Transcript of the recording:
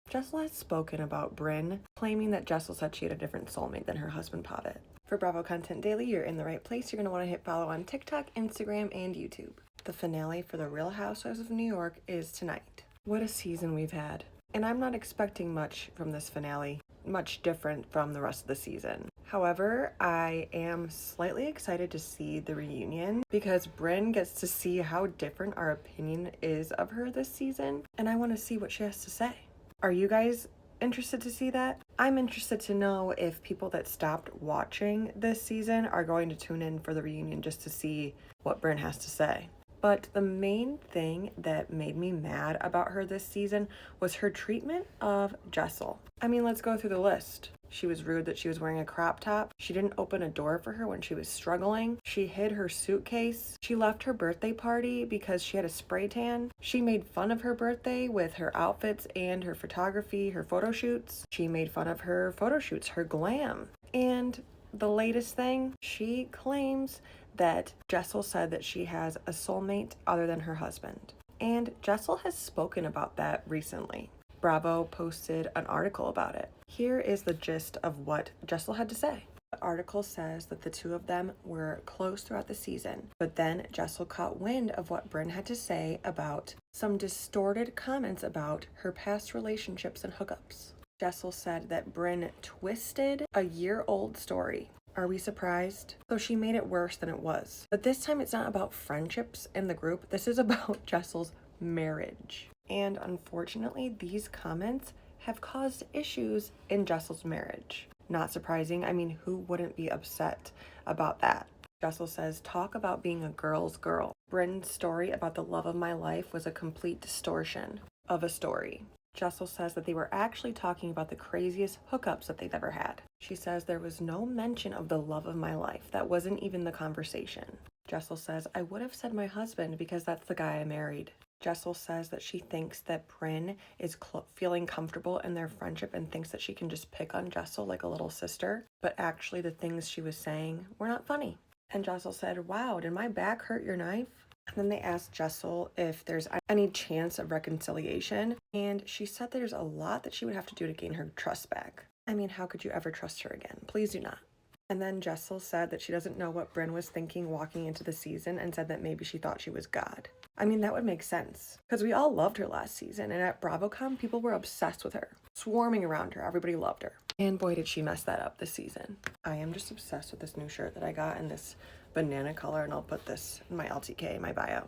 Jessel has spoken about Brynn, claiming that Jessel said she had a different soulmate than her husband Pavitt. For Bravo Content Daily, you're in the right place. You're going to want to hit follow on TikTok, Instagram, and YouTube. The finale for The Real Housewives of New York is tonight. What a season we've had. And I'm not expecting much from this finale, much different from the rest of the season. However, I am slightly excited to see the reunion because Brynn gets to see how different our opinion is of her this season, and I want to see what she has to say. Are you guys interested to see that? I'm interested to know if people that stopped watching this season are going to tune in for the reunion just to see what Brynn has to say. But the main thing that made me mad about her this season was her treatment of Jessel. I mean, let's go through the list. She was rude that she was wearing a crop top. She didn't open a door for her when she was struggling. She hid her suitcase. She left her birthday party because she had a spray tan. She made fun of her birthday with her outfits and her photography, her photo shoots. She made fun of her photo shoots, her glam. And the latest thing, she claims that Jessel said that she has a soulmate other than her husband. And Jessel has spoken about that recently. Bravo posted an article about it. Here is the gist of what Jessel had to say. The article says that the two of them were close throughout the season, but then Jessel caught wind of what Brynn had to say about some distorted comments about her past relationships and hookups. Jessel said that Brynn twisted a year-old story. Are we surprised? So she made it worse than it was. But this time it's not about friendships in the group. This is about Jessel's marriage. And unfortunately, these comments have caused issues in Jessel's marriage. Not surprising. I mean, who wouldn't be upset about that? Jessel says, talk about being a girl's girl. Brynn's story about the love of my life was a complete distortion of a story. Jessel says that they were actually talking about the craziest hookups that they've ever had. She says there was no mention of the love of my life. That wasn't even the conversation. Jessel says, I would have said my husband because that's the guy I married. Jessel says that she thinks that Brynn is feeling comfortable in their friendship and thinks that she can just pick on Jessel like a little sister. But actually the things she was saying were not funny. And Jessel said, wow, did my back hurt your knife? And then they asked Jessel if there's any chance of reconciliation, and she said there's a lot that she would have to do to gain her trust back. I mean, how could you ever trust her again? Please do not. And then Jessel said that she doesn't know what Brynn was thinking walking into the season and said that maybe she thought she was God. I mean, that would make sense because we all loved her last season, and at BravoCon, people were obsessed with her, swarming around her. Everybody loved her. And boy, did she mess that up this season. I am just obsessed with this new shirt that I got in this banana color, and I'll put this in my LTK, my bio.